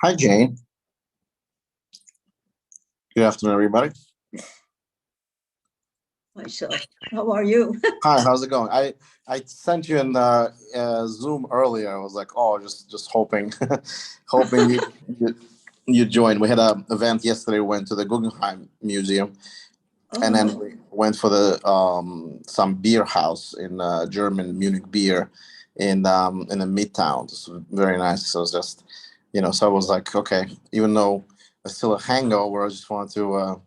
Hi, Jane. Good afternoon, everybody. Myself. How are you? Hi, how's it going? I sent you in Zoom earlier. I was like, oh, just hoping, hoping you you joined. We had an event yesterday. We went to the Guggenheim Museum, and then Oh, we went for the some beer house in German Munich beer in the Midtown. It was very nice. So it was just, so I was like, okay, even though I still a hangover, I just wanted to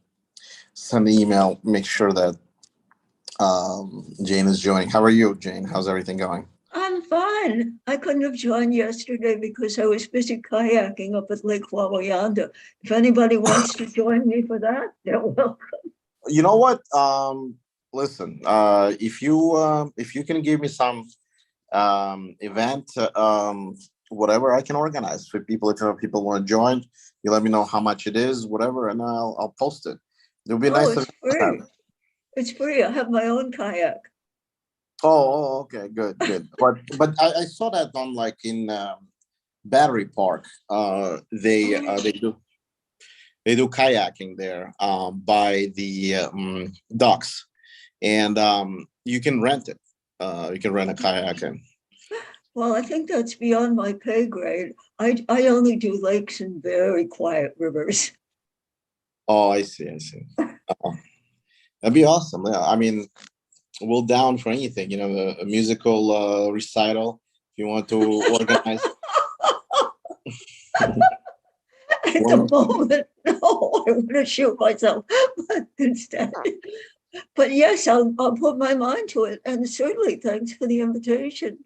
send an email, make sure that Jane is joining. How are you, Jane? How's everything going? I'm fine. I couldn't have joined yesterday because I was busy kayaking up at Lake Wawayanda. If anybody wants to join me for that, they're welcome. You know what? Listen, if you can give me some event, whatever I can organize for people. If people want to join, you let me know how much it is, whatever, and I'll post it. It'll be a Oh, nice it's event to have. free. It's free. I have my own kayak. Okay, good. But I saw that on like in Battery Park. They do kayaking there by the docks, and you can rent it. You can rent a kayak. And Well, I think that's beyond my pay grade. I only do lakes and very quiet rivers. oh, I see. Uh, that'd be awesome. Yeah, I mean, we'll down for anything. A musical recital. If you want to organize At the one. moment, no, I want to shoot myself, but instead. But yes, I'll put my mind to it. And certainly thanks for the invitation.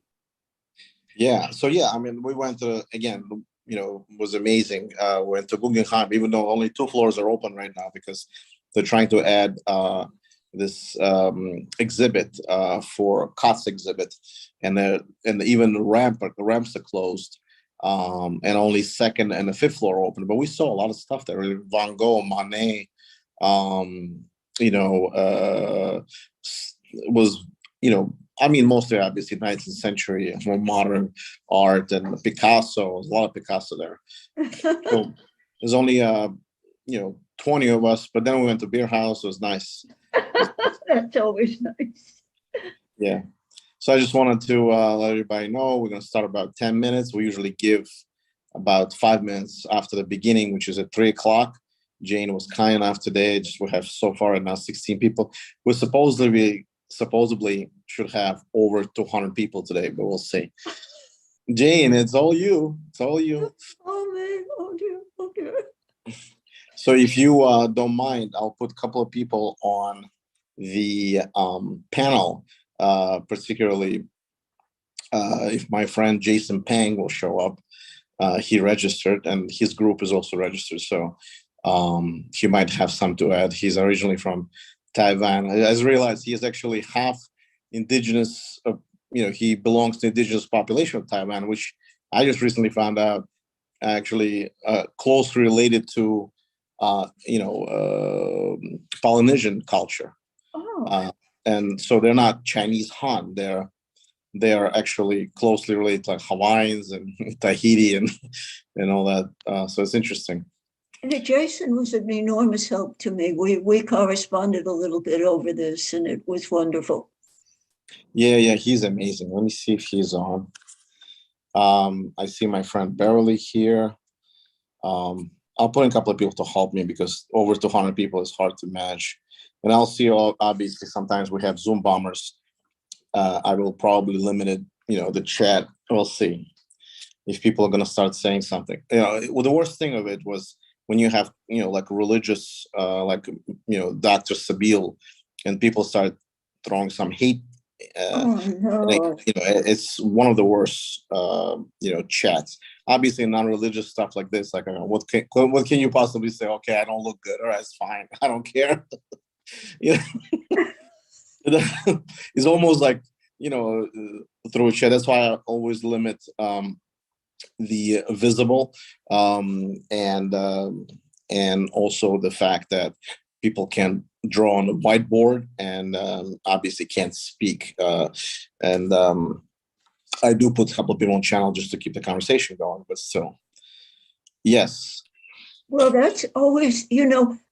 Yeah. So yeah, I mean, we went to again. Was amazing. Went to Guggenheim, even though only two floors are open right now because they're trying to add this exhibit for COTS exhibit, and even the ramps are closed, and only second and the fifth floor open. But we saw a lot of stuff there. Van Gogh, Monet, um, you know, was I mean, mostly obviously 19th century, more modern art and Picasso. A lot of Picasso there. So there's only 20 of us, but then we went to beer house. It was nice. That's always nice. Yeah. So I just wanted to let everybody know we're going to start about 10 minutes. We usually give about 5 minutes after the beginning, which is at 3 o'clock. Jane was kind enough today. Just we have so far now 16 people. We supposedly should have over 200 people today, but we'll see. Jane, it's all you. It's all you. Oh man, oh dear, oh dear. So if you don't mind, I'll put a couple of people on the panel, particularly if my friend Jason Pang will show up. He registered, and his group is also registered, so he might have some to add. He's originally from Taiwan. I just realized he is actually half indigenous. He belongs to the indigenous population of Taiwan, which I just recently found out actually closely related to Polynesian culture, Oh, and so they're not Chinese Han. They are actually closely related to like Hawaiians and Tahiti and all that. So it's interesting. and Jason was an enormous help to me. We corresponded a little bit over this, and it was wonderful. Yeah, he's amazing. Let me see if he's on. I see my friend Beverly here. I'll put in a couple of people to help me because over 200 people is hard to manage. And I'll see, obviously, sometimes we have Zoom bombers. I will probably limit it, the chat. We'll see if people are going to start saying something. Well, the worst thing of it was when you have, like religious, like, Dr. Sabine, and people start throwing some hate. Uh, Oh no. it's one of the worst, chats. Obviously, non-religious stuff like this, like, what can you possibly say? Okay, I don't look good. All right, it's fine. I don't care. Yeah, it's almost like through a chat. That's why I always limit the visible, and also the fact that people can draw on a whiteboard and obviously can't speak. And I do put a couple of people on channel just to keep the conversation going, but still. Yes. Well, that's always,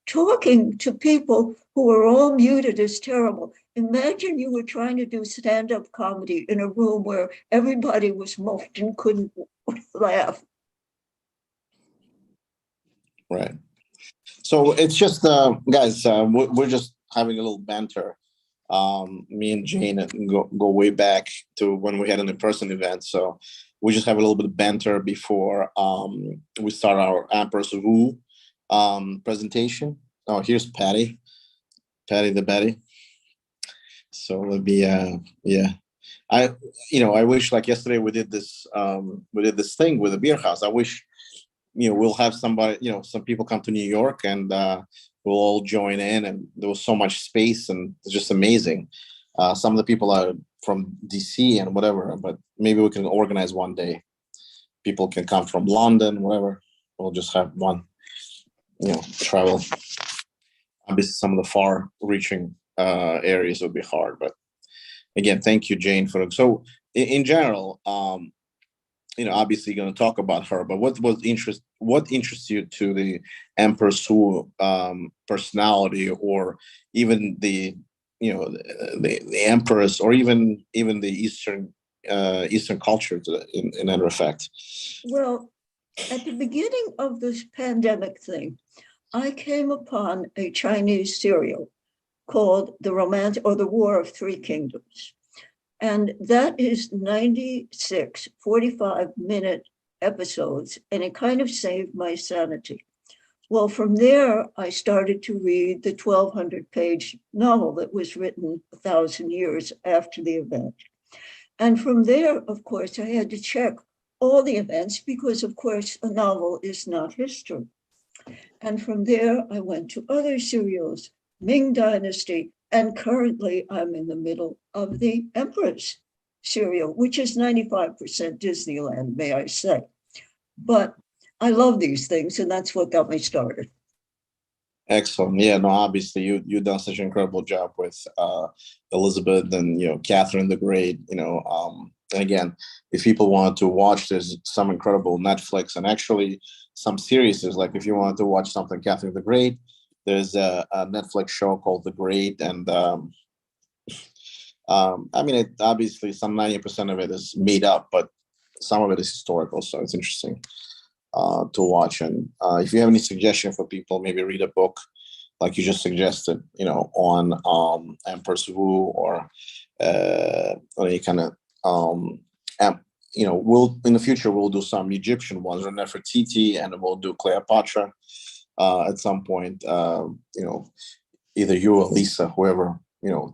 talking to people who are all muted is terrible. Imagine you were trying to do stand-up comedy in a room where everybody was muffled and couldn't laugh. Right. So it's just, guys, we're just having a little banter. Me and Jane go way back to when we had an in-person event. So we just have a little bit of banter before we start our Empress Wu presentation. Oh, here's Patty the Betty. So it'll be yeah. I wish, like yesterday we did this thing with the beer house. I wish we'll have somebody, some people come to New York and we'll all join in, and there was so much space and it's just amazing. Some of the people are from DC and whatever, but maybe we can organize one day. People can come from London, whatever. We'll just have one, travel. Obviously some of the far reaching areas would be hard, but again, thank you, Jane, for so in general, obviously going to talk about her, but what interests you to the Empress Wu personality, or even the empress, or even the Eastern culture in that respect? Well, at the beginning of this pandemic thing, I came upon a Chinese serial called The Romance or The War of Three Kingdoms. And that is 96 45-minute episodes, and it kind of saved my sanity. Well, from there, I started to read the 1,200-page novel that was written 1,000 years after the event. And from there, of course, I had to check all the events because, of course, a novel is not history. And from there, I went to other serials, Ming Dynasty, and currently I'm in the middle of the Empress serial, which is 95% Disneyland, may I say. But I love these things, and that's what got me started. Excellent. Yeah, no, obviously you've done such an incredible job with Elizabeth and Catherine the Great. And again, if people want to watch, there's some incredible Netflix and actually some series. Like if you want to watch something Catherine the Great, there's a Netflix show called The Great, and I mean, obviously some 90% of it is made up, but some of it is historical, so it's interesting to watch. And if you have any suggestion for people, maybe read a book like you just suggested, on Empress Wu, or any kind of we'll in the future we'll do some Egyptian ones, or Nefertiti, and we'll do Cleopatra at some point. Either you or Lisa, whoever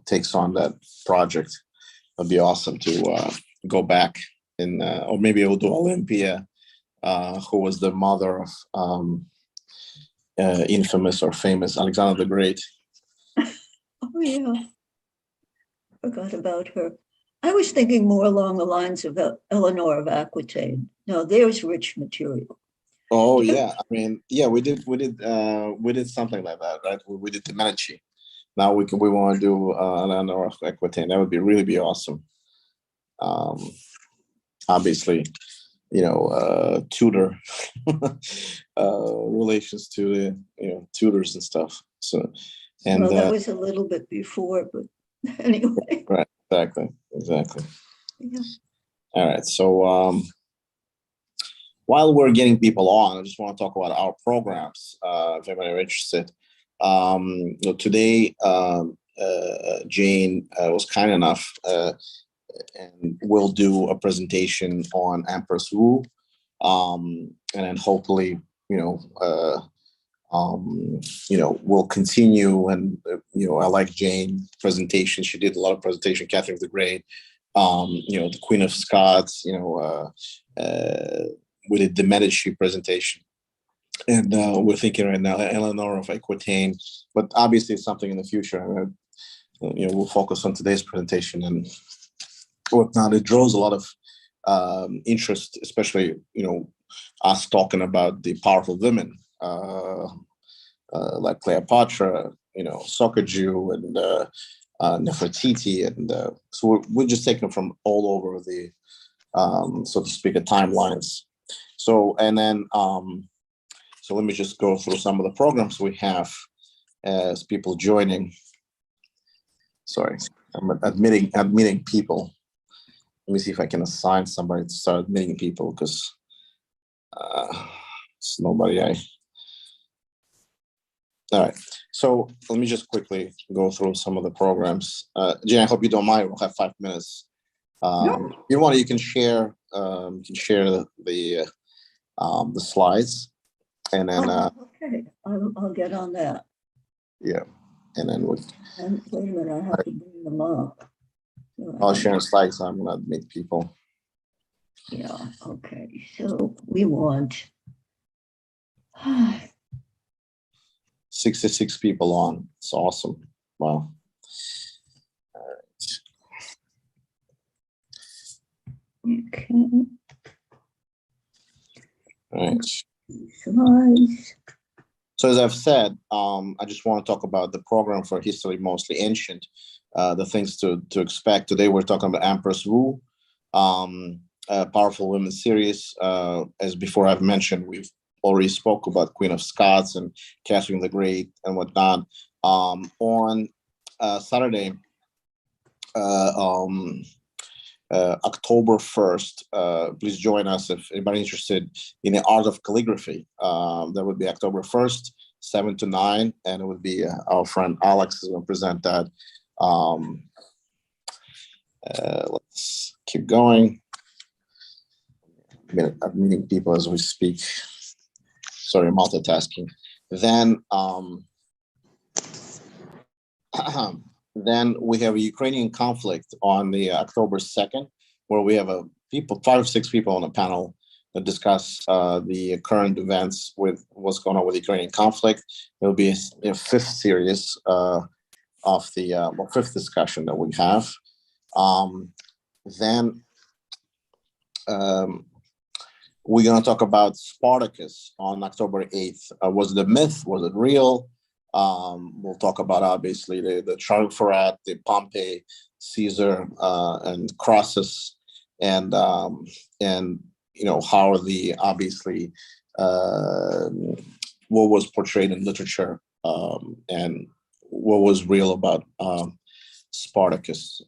takes on that project, it'd be awesome to go back and or maybe we'll do Olympia, who was the mother of infamous or famous Alexander the Great. Oh, yeah. Forgot about her. I was thinking more along the lines of Eleanor of Aquitaine. Now, there's rich material. Oh yeah, I mean, yeah, we did something like that, right? We did the Medici. Now we want to do Eleanor of Aquitaine. That would really be awesome. Obviously, Tudor relations to the Tudors and stuff. So, and well, that was a little bit before, but anyway. Right, exactly. Yeah. All right, so while we're getting people on, I just want to talk about our programs, if anybody are interested. Today, Jane was kind enough, and we'll do a presentation on Empress Wu, and then hopefully, we'll continue. And I like Jane's presentation. She did a lot of presentation. Catherine the Great, the Queen of Scots. We did the Medici presentation, and we're thinking right now Eleanor of Aquitaine. But obviously, it's something in the future. We'll focus on today's presentation and whatnot. It draws a lot of interest, especially us talking about the powerful women. Like Cleopatra, Soccer-Jew, and Nefertiti, and so we're just taking from all over the, so to speak, the timelines. So, and then So let me just go through some of the programs we have as people joining. Sorry, I'm admitting people. Let me see if I can assign somebody to start admitting people, because it's nobody all right. So let me just quickly go through some of the programs. Jen, I hope you don't mind. We'll have 5 minutes. No. If you want, you can share. You can share the slides, and then Okay, I'll get on that. yeah, and then And wait a minute, I have to bring them up. I'll share the slides. I'm gonna admit people. Yeah, okay, so we want 66 people on. It's awesome. Wow. okay, All right. slides. So as I've said, I just want to talk about the program for History Mostly Ancient, the things to expect. Today we're talking about Empress Wu, Powerful Women series. As before I've mentioned, we've already spoke about Queen of Scots and Catherine the Great and whatnot. On Saturday, October 1st, please join us if anybody interested in the art of calligraphy. That would be October 1st, 7 to 9, and it would be our friend Alex is going to present that. Let's keep going. I'm meeting people as we speak. Sorry, multitasking. Then then we have a Ukrainian conflict on the October 2nd, where we have 5 or 6 people on a panel that discuss the current events with what's going on with the Ukrainian conflict. It'll be a 5th series of the 5th discussion that we have. Then we're going to talk about Spartacus on October 8th. Was it a myth? Was it real? We'll talk about obviously the Triumvirate, the Pompey, Caesar, and Crassus, and how the obviously what was portrayed in literature and what was real about Spartacus.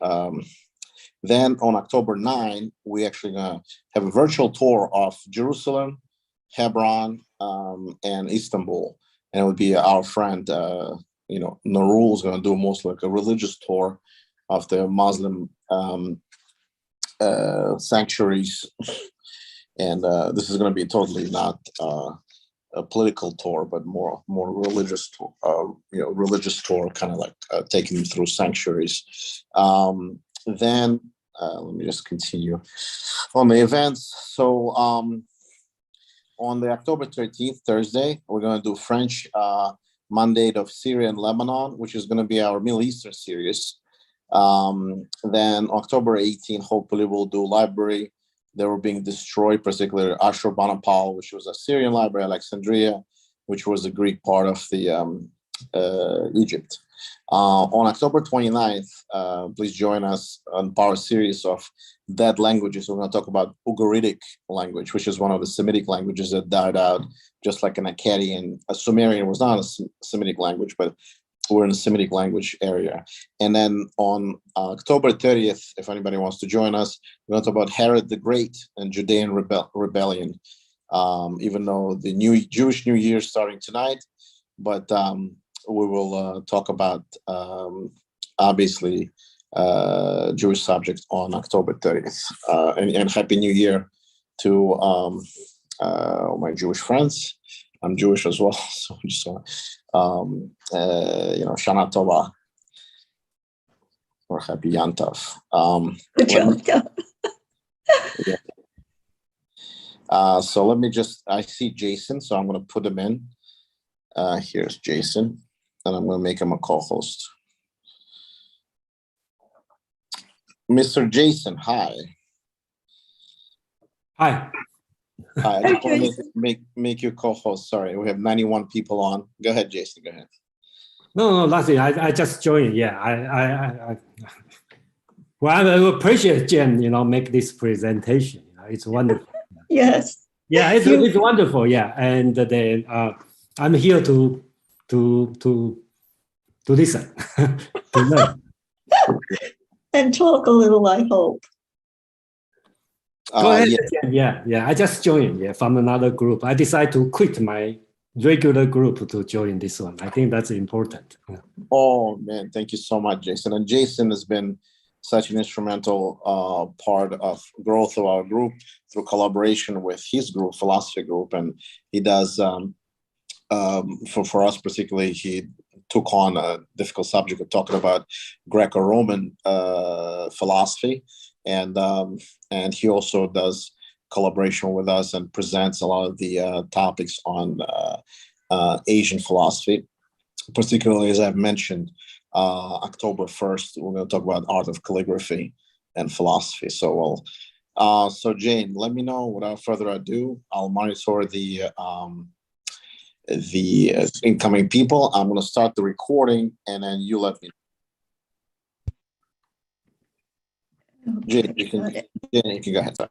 Then on October 9, we actually gonna have a virtual tour of Jerusalem, Hebron, and Istanbul. And it would be our friend, Narul is going to do most like a religious tour of the Muslim sanctuaries. And this is going to be totally not a political tour, but more religious tour, religious tour, kind of like taking them through sanctuaries. Then let me just continue on the events. So on the October 13th, Thursday, we're going to do French Mandate of Syria and Lebanon, which is going to be our Middle Eastern series. Then October 18th, hopefully we'll do library. They were being destroyed, particularly Ashurbanipal, which was a Syrian library, Alexandria, which was the Greek part of the Egypt. On October 29th, please join us on our series of dead languages. We're going to talk about Ugaritic language, which is one of the Semitic languages that died out, just like an Akkadian. A Sumerian was not a Semitic language, but we're in the Semitic language area. And then on October 30th, if anybody wants to join us, we're going to talk about Herod the Great and Judean rebellion. Even though the Jewish New Year is starting tonight, but we will talk about obviously Jewish subjects on October 30th. And Happy New Year to my Jewish friends. I'm Jewish as well, so just Shana Tova or Happy Yantav. So let me I see Jason, so I'm going to put him in. Here's Jason, and I'm going to make him a co-host. Mr. Jason, hi. Hi. Hi, I just want to make you co-host. Sorry, we have 91 people on. Go ahead, Jason. Go ahead. No, nothing. I just joined. Yeah, I appreciate Jen. Make this presentation. It's wonderful. Yes. Yeah, it's wonderful. Yeah, and then I'm here to listen, to learn. And talk a little, I hope. Go ahead. Yeah. Yeah. I just joined. Yeah, from another group. I decided to quit my regular group to join this one. I think that's important. Oh man, thank you so much, Jason. And Jason has been such an instrumental part of growth of our group through collaboration with his group, philosophy group, and he does for us particularly. He took on a difficult subject of talking about Greco-Roman philosophy, and he also does collaboration with us and presents a lot of the topics on Asian philosophy. Particularly, as I've mentioned, October 1st, we're going to talk about art of calligraphy and philosophy. So, so Jane, let me know without further ado. I'll monitor the incoming people. I'm going to start the recording, and then you let me know. Jane, you can go ahead. Sorry.